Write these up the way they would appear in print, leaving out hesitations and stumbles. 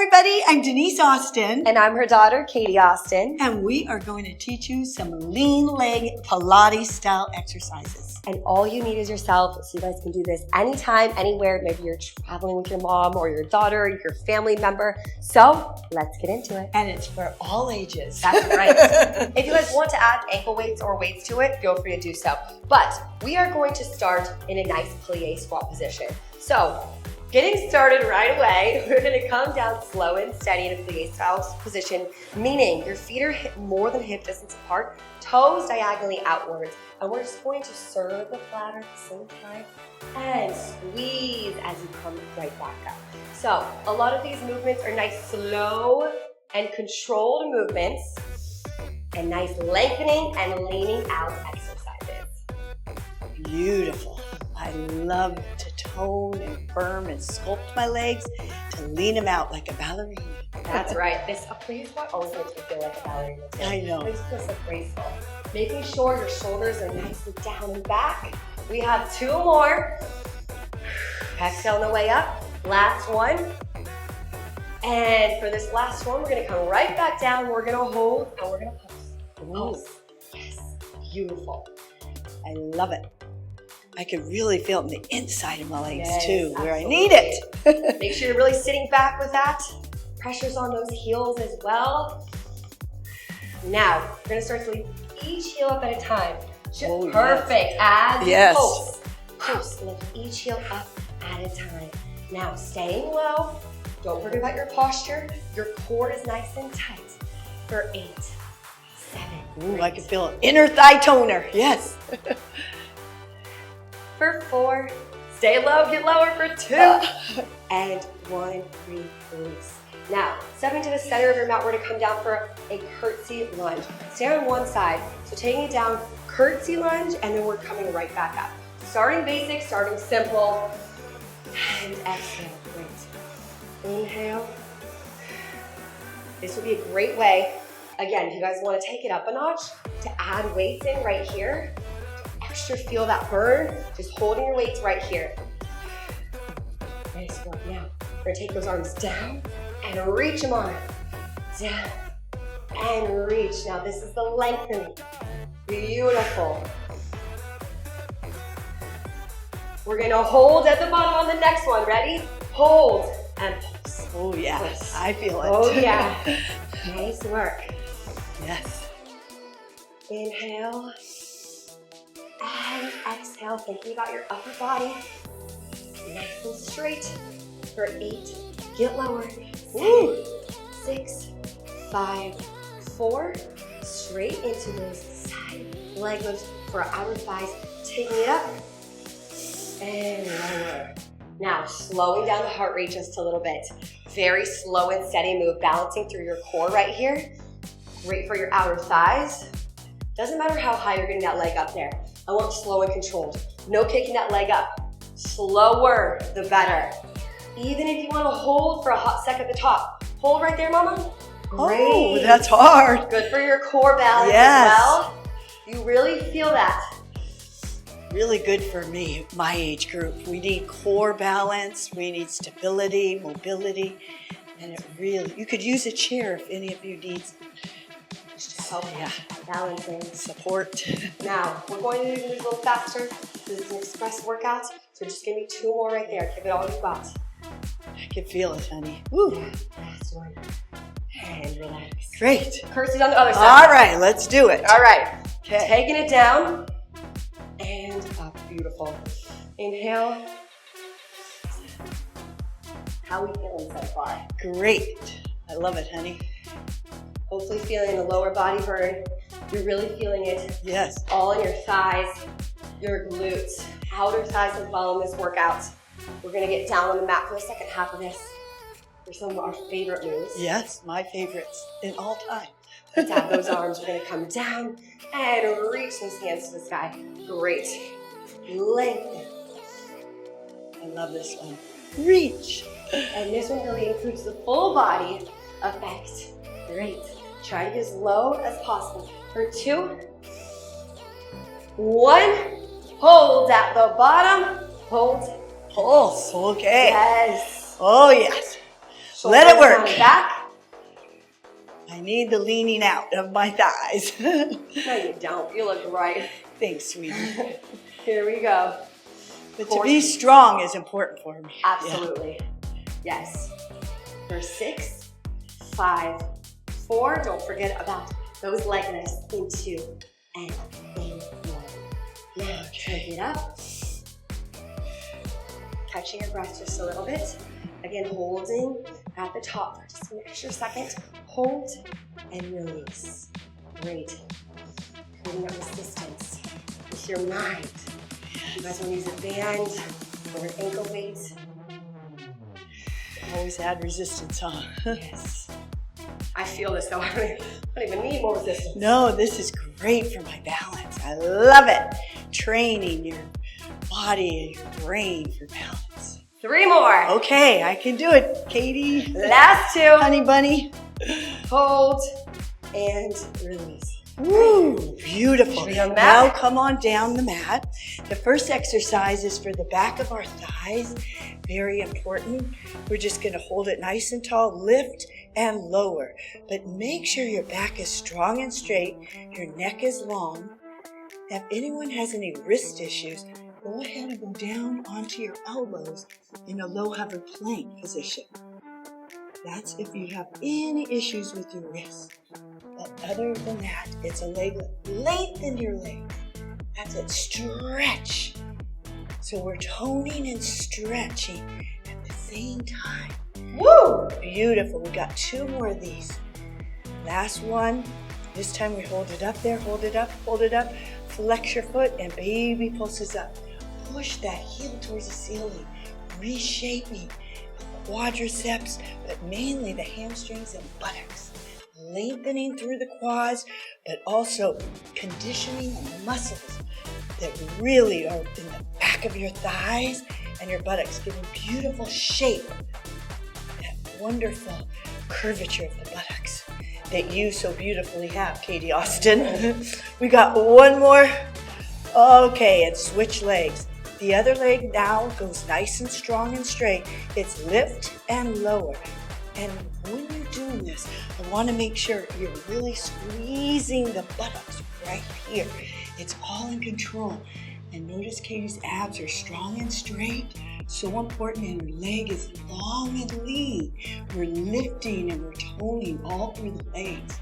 everybody, I'm Denise Austin. And I'm her daughter, Katie Austin. And we are going to teach you some lean leg pilates-style exercises. And all you need is yourself, so you guys can do this anytime, anywhere. Maybe you're traveling with your mom or your daughter, your family member. So let's get into it. And it's for all ages. That's right. If you guys want to add ankle weights or weights to it, feel free to do so. But we are going to start in a nice plie squat position. So getting started right away, we're going to come down slow and steady in a plie style position, meaning your feet are more than hip distance apart, toes diagonally outwards, and we're just going to serve the flat at the same time and squeeze as you come right back up. So a lot of these movements are nice, slow and controlled movements, and nice lengthening and leaning out exercises. Beautiful. I love to tone and firm and sculpt my legs to lean them out like a ballerina. That's right. A plie squat always makes me feel like a ballerina too. I know. It just feels so graceful. Making sure your shoulders are nicely down and back. We have 2 more. Exhale on the way up. Last one. And for this last one, we're going to come right back down. We're going to hold and we're going to pulse. Yes. Beautiful. I love it. I can really feel it in the inside of my legs too, where absolutely. I need it. Make sure you're really sitting back with that. Pressure's on those heels as well. Now, we're going to start to lift each heel up at a time. Perfect. As you pulse. Pulse. Lift each heel up at a time. Now, staying low. Don't forget about your posture. Your core is nice and tight. For 8, 7. Ooh, I can feel an inner thigh toner. Yes. For 4, stay low, get lower for 2, and 1, release. Now, stepping to the center of your mat, we're going to come down for a curtsy lunge. Stay on one side, so taking it down, curtsy lunge, and then we're coming right back up. Starting basic, starting simple, and exhale, great. Inhale. This would be a great way, again, if you guys want to take it up a notch, to add weights in right here. Extra feel that burn, just holding your weights right here. Nice work. Now, we're going to take those arms down and reach them on. Down and reach. Now, this is the lengthening. Beautiful. We're going to hold at the bottom on the next one. Ready? Hold and pulse. Oh, yes. I feel it. Oh, yeah. Nice work. Yes. Inhale. And exhale, thinking about your upper body. Nice and straight. For 8, get lower. 7, 6, 5, 4. Straight into those side leg lifts for our outer thighs. Taking it up. And lower. Now, slowing down the heart rate just a little bit. Very slow and steady move, balancing through your core right here. Great for your outer thighs. Doesn't matter how high you're getting that leg up there. I want slow and controlled. No kicking that leg up. Slower, the better. Even if you want to hold for a hot second at the top. Hold right there, mama. Great. Oh, that's hard. Good for your core balance as well. You really feel that. Really good for me, my age group. We need core balance. We need stability, mobility. And it really, you could use a chair if any of you need help balancing support. Now, we're going to do these a little faster. This is an express workout, so just give me 2 more right there. Give it all you've got. I can feel it, honey. Woo. Last one. And relax. Great. Curtsy's on the other side. All right, let's do it. All right. Okay. Taking it down and up. Beautiful. Inhale. How are we feeling so far? Great. I love it, honey. Hopefully feeling the lower body burn. You're really feeling it. Yes. All in your thighs, your glutes, outer thighs as well in this workout. We're gonna get down on the mat for the second half of this. For some of our favorite moves. Yes, my favorites in all time. Let's have those arms. We're gonna come down and reach those hands to the sky. Great. Lengthen. I love this one. Reach. And this one really includes the full body effect. Great. Try to get as low as possible. For 2, 1. Hold at the bottom. Hold. Pulse. Okay. Yes. Oh, yes. Let it work. Down and back. I need the leaning out of my thighs. No, you don't. You look right. Thanks, sweetie. Here we go. But to be strong is important for me. Absolutely. Yeah. Yes. For 6, 5, 4. Don't forget about those leg lifts in 2 and in 1. Now, take it up. Catching your breath just a little bit. Again, holding at the top for just an extra second. Hold and release. Great. Creating that resistance with your mind. You guys want to use a band or an ankle weight. Always add resistance, huh? Yes. I feel this though. I don't even need more resistance. No, this is great for my balance. I love it. Training your body and your brain for balance. 3 more. Okay, I can do it, Katie. Last 2. Honey bunny. Hold and release. Woo, beautiful. Should we go on the Now mat? come on down the mat. The first exercise is for the back of our thighs. Very important. We're just going to hold it nice and tall, lift and lower. But make sure your back is strong and straight. Your neck is long. If anyone has any wrist issues, go ahead and go down onto your elbows in a low hover plank position. That's if you have any issues with your wrist. But other than that, it's a leg lift. Lengthen your legs. That's it. Stretch. So we're toning and stretching at the same time. Woo! Beautiful. We got 2 more of these. Last one. This time we hold it up there. Hold it up. Hold it up. Flex your foot and baby pulses up. Push that heel towards the ceiling. Reshaping the quadriceps, but mainly the hamstrings and buttocks. Lengthening through the quads, but also conditioning the muscles that really are in the back of your thighs and your buttocks, giving beautiful shape, that wonderful curvature of the buttocks that you so beautifully have, Katie Austin. We got 1 more. Okay, and switch legs. The other leg now goes nice and strong and straight. It's lift and lower. And when you're doing this, I want to make sure you're really squeezing the buttocks right here. It's all in control. And notice Katie's abs are strong and straight. So important, and her leg is long and lean. We're lifting and we're toning all through the legs.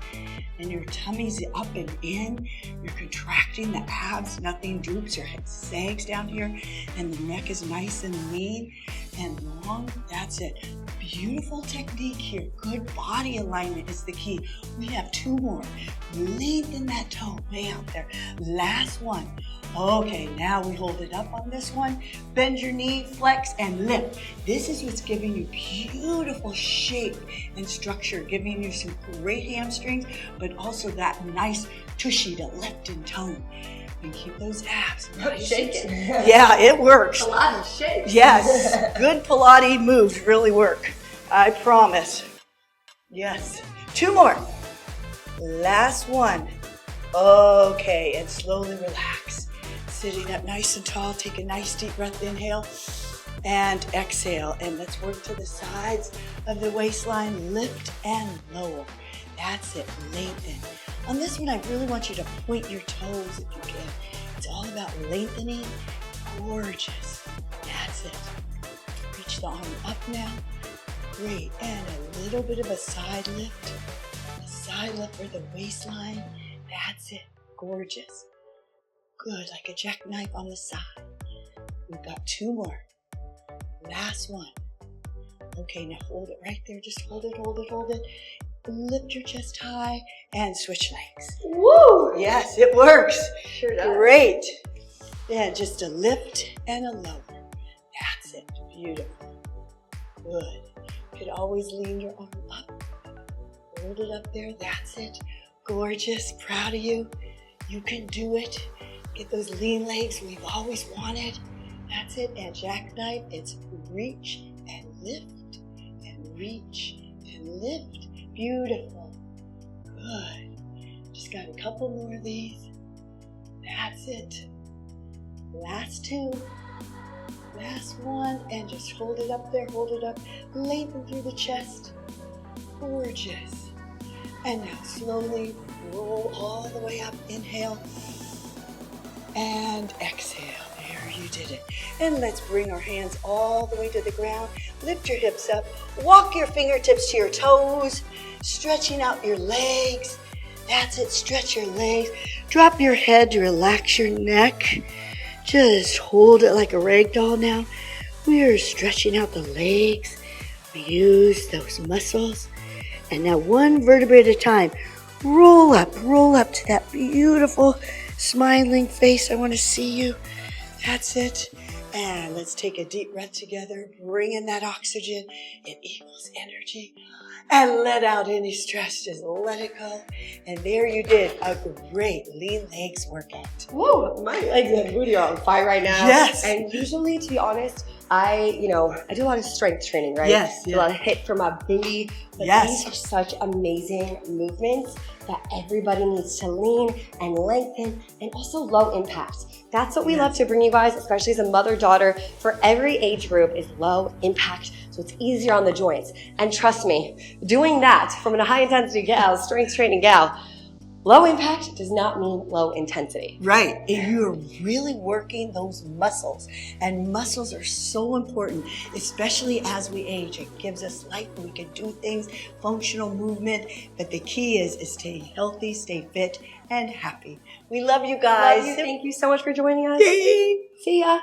And your tummy's up and in. You're contracting the abs. Nothing droops or sags down here. And the neck is nice and lean and long. That's it. Beautiful technique here. Good body alignment is the key. We have 2 more. Lengthen that toe way out there. Last one. Okay, now we hold it up on this one. Bend your knee, flex, and lift. This is what's giving you beautiful shape and structure, giving you some great hamstrings, but also that nice tushy to lift and tone. And keep those abs. Shaking. Yeah, it works. A lot of shakes. Yes, good Pilates moves really work. I promise. Yes. 2 more. Last one. Okay, and slowly relax. Sitting up nice and tall, take a nice deep breath, inhale and exhale. And let's work to the sides of the waistline, lift and lower. That's it, lengthen. On this one, I really want you to point your toes if you can. It's all about lengthening. Gorgeous. That's it. Reach the arm up now. Great. And a little bit of a side lift. A side lift for the waistline. That's it. Gorgeous. Good, like a jackknife on the side. We've got 2 more. Last one. Okay, now hold it right there. Just hold it, hold it, hold it. Lift your chest high and switch legs. Woo! Yes, it works. Sure does. Great. Yeah, just a lift and a lower. That's it. Beautiful. Good. You could always lean your arm up. Hold it up there. That's it. Gorgeous. Proud of you. You can do it. Get those lean legs we've always wanted. That's it. And jackknife, it's reach and lift and reach and lift. Beautiful. Good. Just got a couple more of these. That's it. Last 2. Last one, and just hold it up there, hold it up. Lengthen through the chest. Gorgeous. And now slowly roll all the way up. Inhale. And exhale. There, you did it. And let's bring our hands all the way to the ground. Lift your hips up. Walk your fingertips to your toes. Stretching out your legs. That's it. Stretch your legs. Drop your head to relax your neck. Just hold it like a rag doll now. We are stretching out the legs. We use those muscles. And now one vertebrae at a time. Roll up to that beautiful smiling face. I want to see you. That's it. And let's take a deep breath together. Bring in that oxygen. It equals energy. And let out any stress. Just let it go. And there you did a great lean legs workout. Woo! My legs and booty are on fire right now. Yes. And usually, to be honest, I do a lot of strength training, right? Yes. A lot of hit for my booty. But Yes. these are such amazing movements that everybody needs to lean and lengthen and also low impact. That's what we love to bring you guys, especially as a mother-daughter. For every age group is low impact, so it's easier on the joints. And trust me, doing that from a high-intensity gal, strength training gal, low impact does not mean low intensity. Right. And you're really working those muscles. And muscles are so important, especially as we age. It gives us life. We can do things, functional movement. But the key is stay healthy, stay fit, and happy. We love you guys. Love you. Thank you so much for joining us. Yay. See ya.